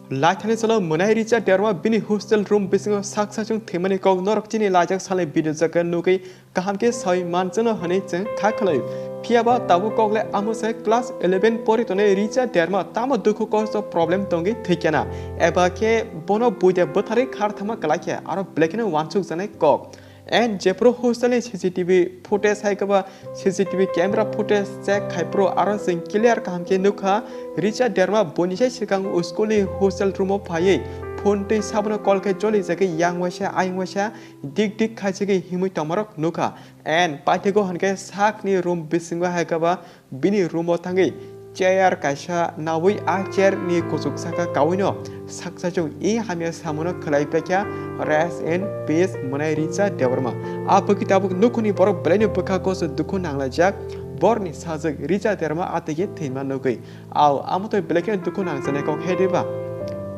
Laithani solo munai Richa derma bini hostel room bisingo saksa chung themani kog norok chini lajak sale video jaka nukai kaham ke soi man chano hane chang thaklai phiaba tabu kogle amuse class 11 poritone Richa derma tamo dukhu kosto problem tongi thikena eba ke bono buide bothari khar thama kalakya aro black and one chuk janai kog and jepro hostel CCTV footage haikaba CCTV camera footage check haipro aro sing clear kaham ke nukha Richa derma bonisha sikang uskoli hostel room of phaye phone te sabna call ke joli jake yang washa aing washa dik dik khaise ke himui tamarok nukha and paithego hanke sak ni room bisinga haikaba bini room o thangi chair kaisa nawi a chair ni kusuk saka kawino saksa chung e hamya samono khlai pekya rest and peace munai Richa derma apa kitabuk nukuni borok blani bukha ko se dukhu nangla jak borni sajak Richa derma atege thema nukai aw amotoi blake dukhu nangjane kok hedeba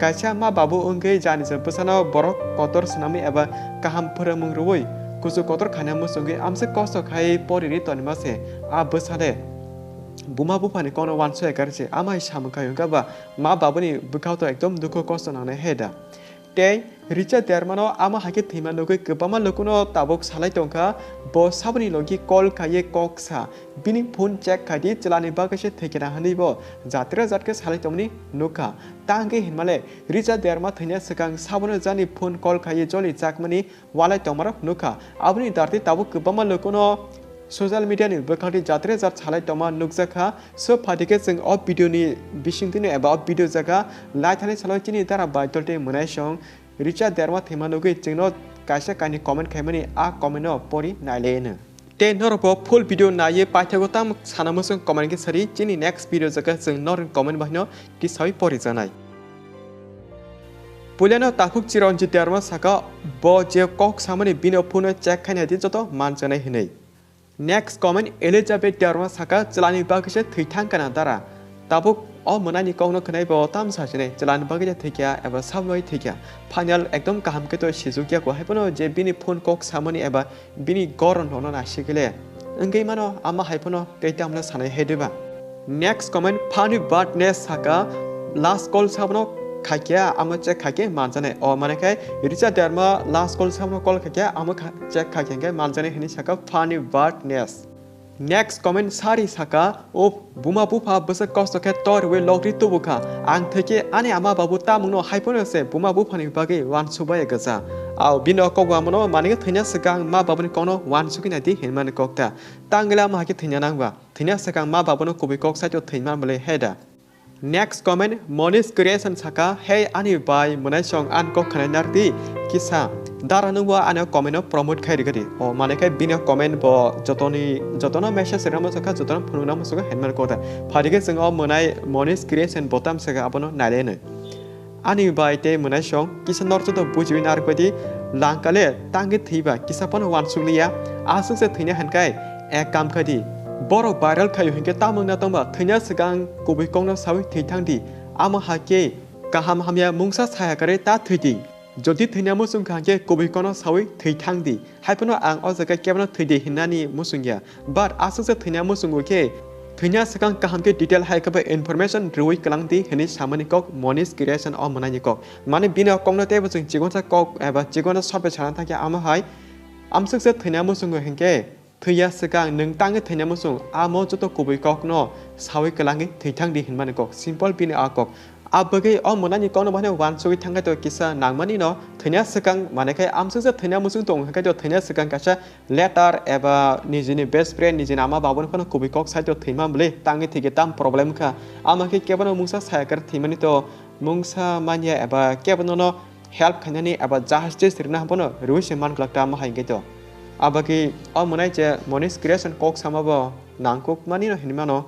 kaisa ma babu ungwi jani se busana borok kotor snami eba kaham phoramung ruoi kusu kotor khana musungi amse kosto khai poriri tonima se a busade buma bupani kono wanso ekarse amai samkai gaba ma babuni bukauto ekdom dukho kosto nane heda te Richa dermano ama hake thima nukai kebama lokuno tabok salai tongka bo sabuni logi call khaye koksa bini phone check khadi chalani bagase thekena hanibo jatra jatke salai tongni nukha tange hinmale Richa derma thina sakang sabono jani phone call khaye joli jakmani walai tongmarok nukha abuni darti tabok kebama lokuno social media ni bakati jatre jat salai toma nukjaka so phatike jeng o video ni bisingtini about video jaka laithani salai chini dara baitolte munai song Richa derma thema nukai jengno kaisa kani comment khaimani a comment no pori nailene te noropo full video naye paithego tam sanamusung comment ke sari chini next video jaka jeng nor comment bahno ki sai pori janai Puliano takuk chironji derma saka bo je kok samani bino puno check khane di joto manjanai hinai Next comment Elizabeth derma saka chalani bagase thithang kana dara tabuk o monani kongno khnai bo tam sajene chalani bagase thikya eba sabloi thikya final ekdom kaham ke to sizukya ko haipono je bini phone kok samani eba bini goron hono na sikile engei mano ama haipono keitamna sanai hedeba Next comment funny badness saka last call sabno khakya ama check khake manjane o mane kai Richa derma last call sabno call khakya ama check khake kai manjane hini saka funny badness Next comment sari saka o buma bupa basa kosto ke tor we logri tubukha ang theke ani ama babu tamungno haipono se buma bupani bage wan subai gaza aw bino kokwa mono mani thina sakang ma babuni kono wan sukina di hinman kokta tangla ma ke thina nangba thina sakang ma babuno kubi kok sa jo thina bale heda Next comment Monish creation saka hey ani bai munai song an ko khana narti kisa daranungwa ana comment promote khai rigadi o mane kai bina comment bo jotona message rama saka jotona phununa musuga henman kota pharige singo munai Monish creation botam saka abono nalene ani bai te munai song kisa norcho to bujiwin arbadi langkale tangi thiba kisa pon wan suglia asuk se thina hankai ek kam khadi Borok viral kayu hingga tamang na tamba thanya segang kubi kongna sawi thithangdi ama hake kaham hamya mungsa saya kare ta thidi jodi thanya musung khangke kubi kongna sawi thithangdi haipono ang o jaga kebna thidi hinani musungya but asuk se thanya musungu ke thanya segang kaham ke detail haikaba information rui kalangdi hini samani kok Monish creation o manani kok mane bina kongna te busung jigonsa kok eba jigona sobe chana thake ama hai amsuk se thanya musungu hingke Thaya segang neng tangi thanya musung amo joto kubi kok no sawi kalangi thithang di hinmani kok simple bini akok abage o monani kono bhane wan sui thanga to kisa nangmani no thanya segang mane kai amsu se thanya musung tong ka jo thanya segang kasa letter eba nijini best friend nijini ama babon kono kubi kok sa jo thima bele tangi thige tam problem kha ama ke kebano mungsa sayakar thimani to mungsa manya eba kebano no help khanani eba jahas je sirna bono ruise man klakta ma hainge to Abagi o munai je Monish creation kok samabo nangkok mani no hinmano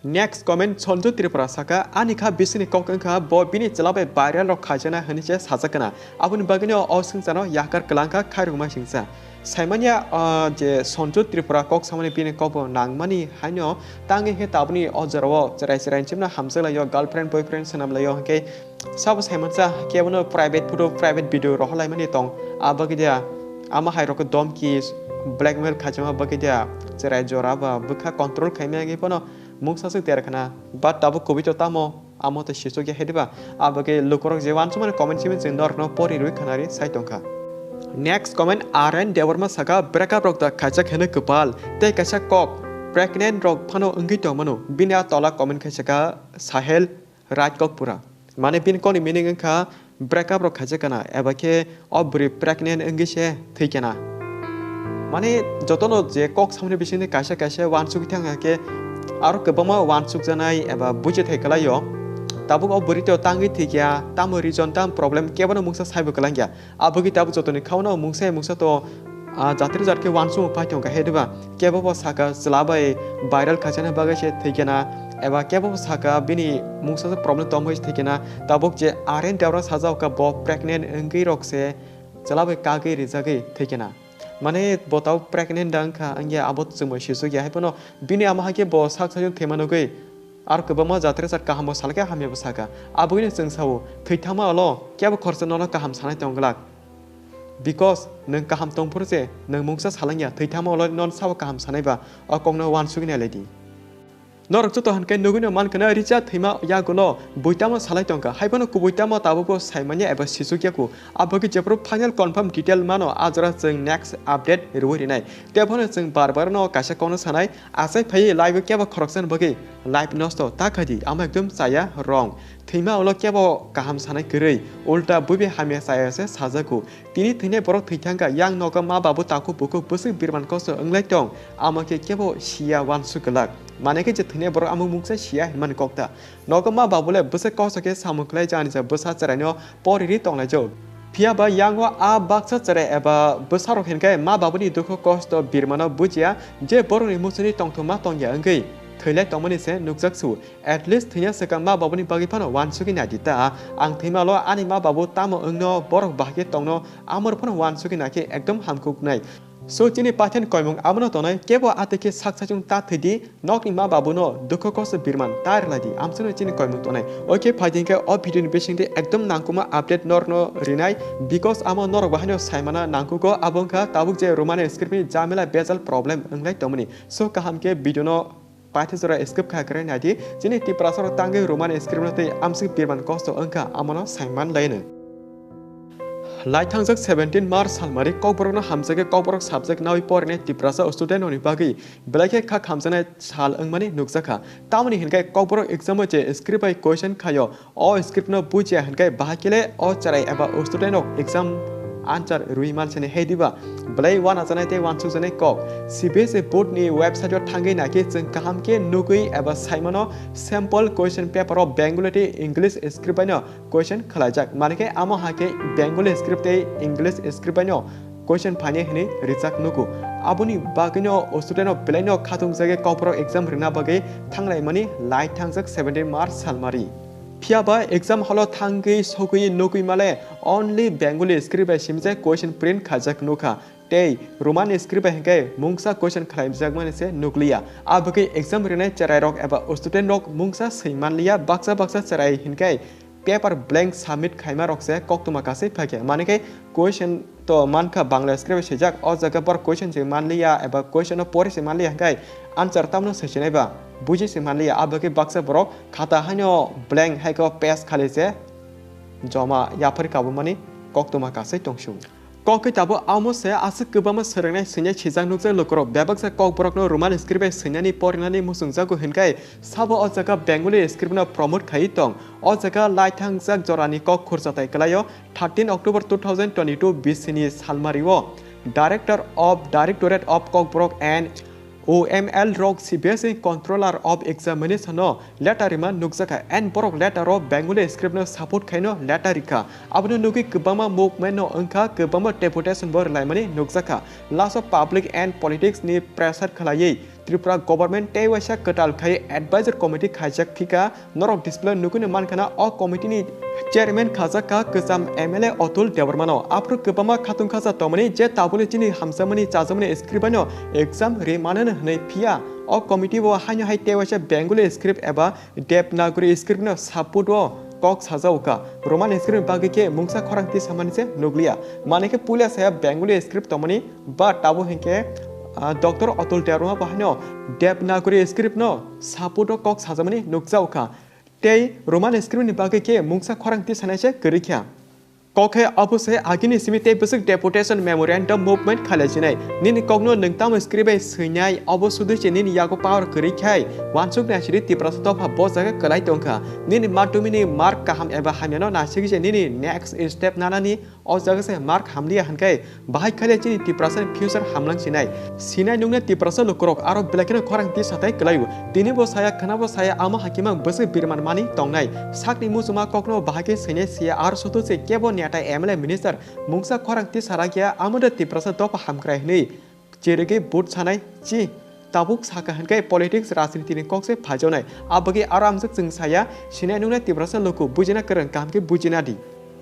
Next comment sonjo tripura saka anikha bisini kokangkha bo bini chalabe viral ro khajana hani je sajakana abun bagani o singjano yakar kalangka khairuma singsa saimanya je sonjo tripura kok samani bini kobo nangmani hanyo tangi he tabni o jarwo charai charai chimna hamsala yo girlfriend boyfriend sanam layo ke sab saimansa kebono private photo private video ro holai mani tong abagi dia ama hai rok dom ki blackmail khajama bagi dia cerai jora ba bukha control khaimya ge pono mungsa su ter khana but tabu kobi to tamo amo to shiso ge hediba abage lukorok je wan sumane comment simen je norno pori rui khanari sai tongkha next comment aren dewarma saka breakup rok da khajak hene kupal te kaisa kok pregnant rok phano unggi tongmano bina tola comment khaisaka sahel rajkok pura mane bin koni meaning kha breakup rok khajakana ebake obri pregnant unggi se theikena mane jotono je kok samne bisine kaisa kaisa wansuk thangake aro kebama wansuk janai eba buje thaiklayo tabuk oburito tangi thikya tam reason tam problem kebano mungsa saibu kalangya abugi tabu jotoni khawna mungsa to jatri jatke wansu paitong ka hedeba kebabo saka jlabai viral khachana baga se thikena eba kebabo saka bini mungsa problem tom hois thikena tabuk je aren dawra sajau ka bo pregnant engi rokse jlabai kage rijage thikena mane botau pregnant dangkha angya abot sumo shisu ya hepono bini amahake bo sak sajun themanogei ar kebama jatre sat kahamo salke hamya saka abugini jengsawo thैथामा alo kebo khorsa nono kaham sanai tonglak because nang kaham tongpurse nang mungsa salangya thैथामा alo non sawo kaham sanaiba akongno wan sugina ledi norok joto hankai nugino mankana Richa thima yagulo boitamo salai tongka haibano kuboitamo tabobo saimanya eba sisukyaku abagi jepro final confirm detail mano ajra jeng next update ruirinai tebhono jeng barbar no kaisa kono sanai asai phai live keba khoroksan bagi live nosto takhadi ama ekdom saya wrong thima ulo kebo kaham sanai korei ulta bubi hamya saya se sajaku tini thine borok thैथांगा yang noga ma babu taku buku busi birman koso englai tong amake kebo sia wan sukalak maneke je thine borok amu mungsa sia himan kokta noga ma babule busi koso ke samuklai jani ja busa charano poriri tonglai jo Piaba yangwa a baksa cere eba besarok henkai ma babuni dukho kosto birmano bujia je boroni musuni tongthoma tongya engai thैलाय tongmani se nukjaksu at least thैया sekang ma babuni bagi phano wansuki nadita ang thैमालो ani ma babu tamo engno borok bahge tongno amor phano wansuki nake ekdom hamkuk nai so chini pathen koimung amno tonai kebo ateke saksachung ta thidi nokni ma babuno dukho kos birman tar ladi amsuno chini koimung tonai okay phaidinke o video ni besingde ekdom nangkuma update norno rinai because amo norok bahano saimana nangkuko abongka tabuk je romane script ni jamela bezal problem englai tomani so kahamke video no पाठे जरा script खा करे नादी जिने ति प्रासर तांगे Roman script नते आमसि बिरमान कस्तो अंका आमनो साइमान लायनो लाइथांजक 17 मार्च सालमारि ककबरकनो हामजके ककबरक सब्जेक्ट नावि परने ति प्रासा स्टुडेन्ट हनि बागै बेलाके खा खामजनाय साल अंगमानि नुकजाखा तामनि हिनकाय ककबरक एग्जाम जे स्क्रिप्ट बाय क्वेश्चन खायो अ स्क्रिप्ट न बुजिया हिनकाय बाहाकेले अ चराय एबा student exam answer rui mansene hediba blai wana janai te wan sujanai kok CBSE board ni website thangai nake jeng kaham ke nugui eba saimano sample question paper of Bengali English script bano question khalajak manike amo hake Bengali script te English script bano question phane hini Richa nuku abuni bagino student of blaino khatung jage Kokborok exam rina bagai thanglai mani light thangjak 17 March salmari Piaba exam holo thangi sogui nugui male only Bengali script by simje question print khajak nuka tei Roman script by hengai mungsa question khlaimjak mane se nuklia abagi exam rene charai rok eba student rok mungsa seimanlia baksa charai hengai paper blank submit khaima rok se koktuma kase phage manike question to manka bangla script sejak o jaga par question je manlia eba question no pore se manlia hengai answer tamno sechene ba buji se manlia abagi baksa borok khata hanyo blank haiko pass khale se joma yapar kabu mani koktuma kase tongsung Koki tabo amo se asik kebama serengnai senya chijang nukjak lokoro bebak se Kokborok no Roman script senyani porinani musungjaku hinkai sabo o jaga Bengali script no promote khai tong o jaga laithang jak jorani kok khurjatai kalayo 13 October 2022 bisini salmario Directorate of Kokborok and OML Rock CBSE Controller of Examination no letter man nukjaka and borok letter of Bengali script no support khaino letter Rikha abno nugi kebama movement no angka kebama deputation bor laimani nukjaka loss of public and politics ni pressure khalai Tripura government tei waisa katal khai advisor committee khajak thika norok display nukune mankana o committee ni chairman khajaka kesam MLA Atul dewarmano apro kebama khatung khaja tomani je tabule chini hamsamani chajamani scribano exam re manan hnai phia o committee bo haino hai tei waisa Bengali script eba Devanagari script no support o kok sajauka Roman script bagike mungsa khorangti samanise nuglia maneke pulia saya Bengali script tomani ba tabu henke Dr. Atul Teruma bahano Devanagari script no support o kok sajamani nukjauka Tei Roman script ni bagai ke mungsa korang ti sana se Rikha. Kokhe opuse agini simite besuk deputation memorandum movement khalajinai nini kokno nengtam scribe sunyai obosudu che nini yago power Rikhai wansuk na shiri ti prasato pha bosaga kalai tongkha nini matumini mark kaham eba hamyano na sigi che nini next step nanani o jaga se mark hamlia hankai bahai khale chini ti prasan future hamlang sinai sinai nungna ti prasan lokrok aro blakina korang ti satai kalayu tini bo saya khana bo saya ama hakimang besuk birman mani tongnai sakni musuma kokno bahake sinai sia ar sotu se kebo Nyata MLA Minister mungsa korang ti saragia amada ti prasa top hamkrai ni jerege boot sanai chi tabuk saka hankai politics राजनीति ni kok se phajonai abagi aram se jeng saya sinai nungna ti prasa loku bujina kerang kam ke bujina di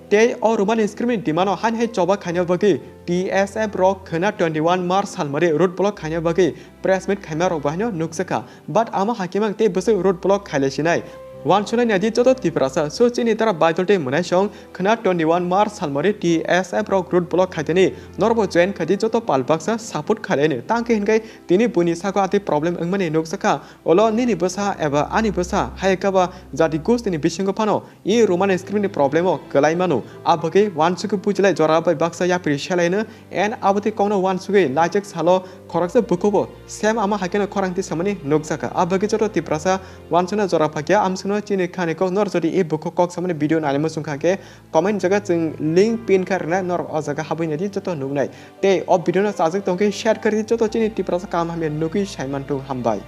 te or roman screen dimano han hai choba khanya bagi TSF rock khana 21 March salmare road block khanya bagi press meet khama rok bahno nuksaka but ama hakimang te bese road block khale sinai One chuna nyadi joto tiprasa so chini tara baitote munai shong khana 21 March salmare TSF rock road block khaiteni norbo join khadi joto palbaksa support khalene tangke hingai tini buni sako ati problem angmane noksaka olo nini basa eba ani basa haikaba jadi ghost ni bisingo phano e roman script ni problem o kalai manu abage one chuku pujlai jora bai baksa ya prishalaina and abati kongno one chuku lajek salo khoraksa bukobo sem ama hakena khorangti samani noksaka abage joto tiprasa one chuna jora phakya amsno chini khane ko nor jodi e buko kok samani video nalimo sungkha ke comment jaga chung link pin karna nor o jaga habuina di joto nugnai te o video na sajak tongke share kari joto chini tiprasa kam hame nuki saiman tu hambai